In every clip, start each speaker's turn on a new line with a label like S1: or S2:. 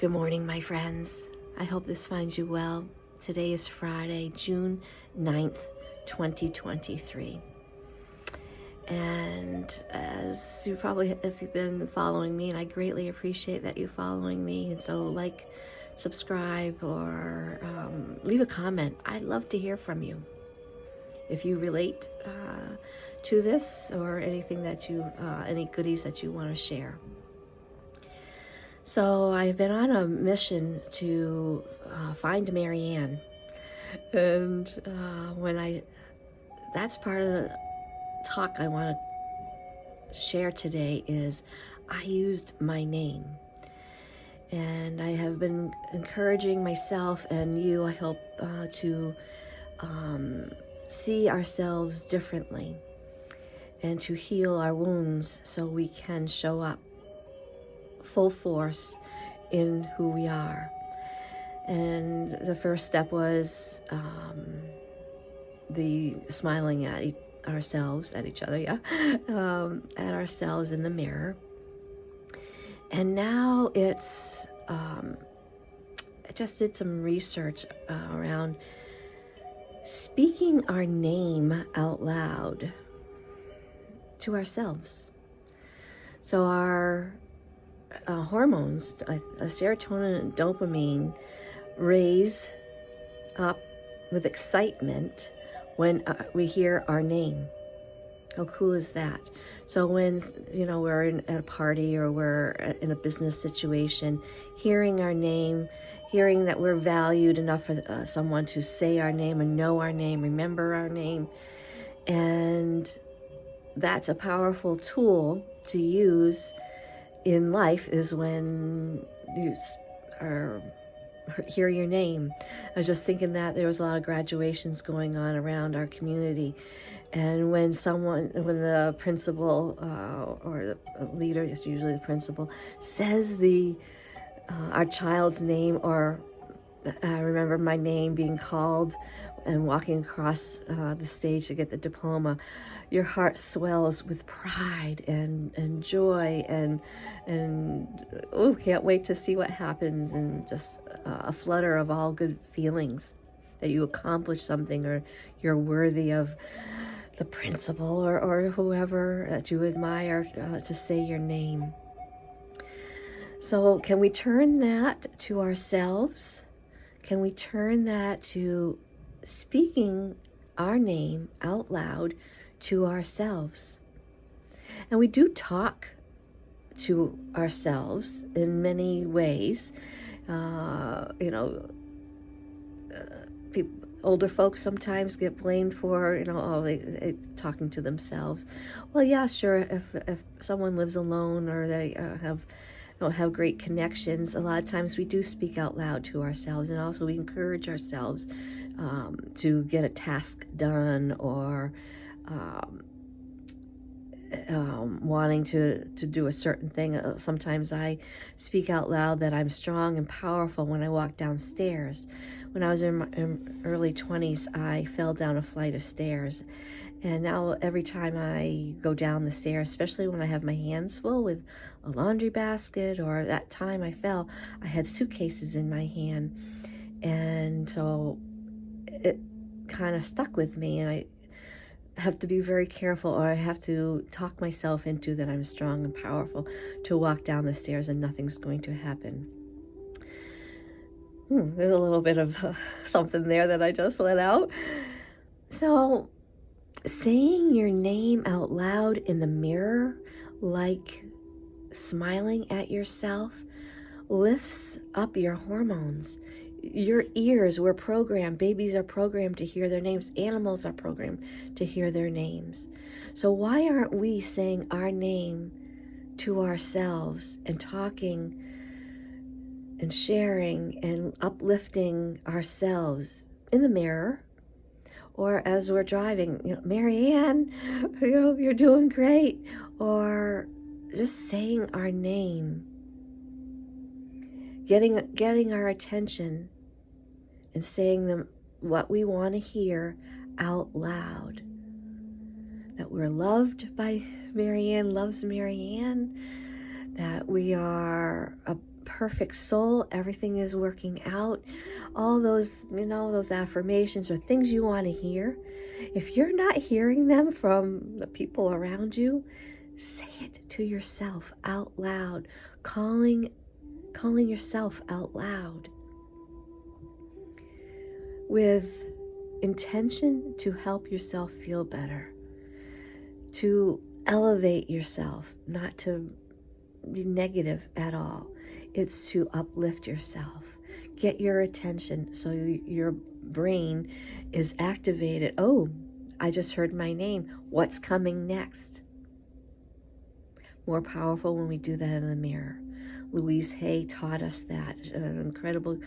S1: Good morning, my friends. I hope this finds you well. Today is Friday, June 9th, 2023. And as you probably, if you've been following me, and I greatly appreciate that you're following me, and so like, subscribe, or leave a comment. I'd love to hear from you. If you relate to this or anything that you, any goodies that you want to share. So I've been on a mission to find Marianne, and that's part of the talk I want to share today is I used my name, and I have been encouraging myself and you, I hope, to see ourselves differently and to heal our wounds so we can show up full force in who we are. And the first step was the smiling at ourselves, at each other, at ourselves in the mirror. And now it's, I just did some research around speaking our name out loud to ourselves. So our hormones, serotonin and dopamine, raise up with excitement when we hear our name. How cool is that? So when we're at a party or we're in a business situation, hearing our name, hearing that we're valued enough for someone to say our name and know our name, remember our name, and that's a powerful tool to use in life is when you hear your name. I was just thinking that there was a lot of graduations going on around our community, and when the principal or the leader, it's usually the principal, says our child's name, or I remember my name being called and walking across the stage to get the diploma, your heart swells with pride and joy and can't wait to see what happens, and just a flutter of all good feelings that you accomplished something, or you're worthy of the principal or whoever that you admire to say your name. So can we turn that to ourselves? Can we turn that to speaking our name out loud to ourselves? And we do talk to ourselves in many ways. Older folks sometimes get blamed for, they talking to themselves. Well, yeah, sure. If someone lives alone or they don't have great connections, a lot of times we do speak out loud to ourselves, and also we encourage ourselves to get a task done, or wanting to do a certain thing. Sometimes I speak out loud that I'm strong and powerful when I walk downstairs. When I was in my early 20s, I fell down a flight of stairs. And now every time I go down the stairs, especially when I have my hands full with a laundry basket, or that time I fell, I had suitcases in my hand. And so it kind of stuck with me, and I have to be very careful, or I have to talk myself into that I'm strong and powerful to walk down the stairs and nothing's going to happen. There's a little bit of something there that I just let out. So saying your name out loud in the mirror, like smiling at yourself, lifts up your hormones. Your ears were programmed, babies are programmed to hear their names, animals are programmed to hear their names. So why aren't we saying our name to ourselves and talking and sharing and uplifting ourselves in the mirror, or as we're driving, Marianne, you're doing great, or just saying our name, getting our attention and saying them what we want to hear out loud. That we're loved by Marianne, loves Marianne, that we are a perfect soul, everything is working out, all those, those affirmations or things you want to hear. If you're not hearing them from the people around you, say it to yourself out loud, calling yourself out loud with intention to help yourself feel better, to elevate yourself, not to be negative at all. It's to uplift yourself, get your attention so your brain is activated. Oh, I just heard my name. What's coming next? More powerful when we do that in the mirror. Louise Hay taught us that, an incredible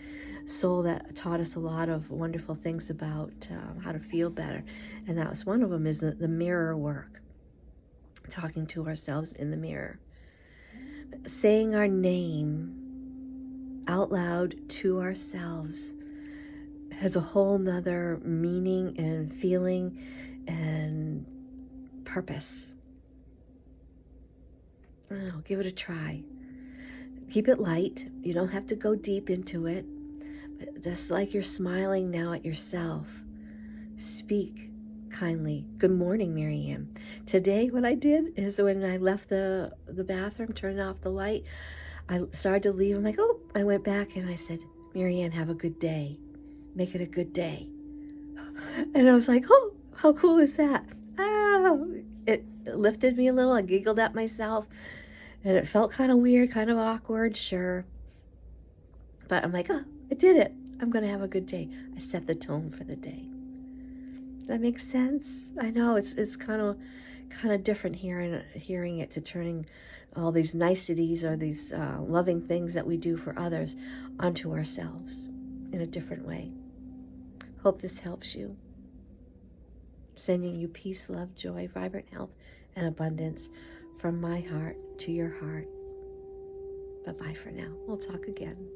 S1: soul that taught us a lot of wonderful things about how to feel better. And that was one of them, is the mirror work, talking to ourselves in the mirror. Saying our name out loud to ourselves has a whole nother meaning and feeling and purpose. I don't know, give it a try. Keep it light. You don't have to go deep into it. But just like you're smiling now at yourself, speak kindly. Good morning, Marianne. Today what I did is when I left the bathroom, turned off the light, I started to leave. I'm like, oh, I went back and I said, Marianne, have a good day. Make it a good day. And I was like, oh, how cool is that? Oh, it lifted me a little. I giggled at myself. And it felt kind of weird, kind of awkward, sure. But I'm like, oh, I did it. I'm going to have a good day. I set the tone for the day. That makes sense? I know it's kind of different hearing it to turning all these niceties or these loving things that we do for others onto ourselves in a different way. Hope this helps you. Sending you peace, love, joy, vibrant health, and abundance from my heart to your heart. Bye-bye for now. We'll talk again.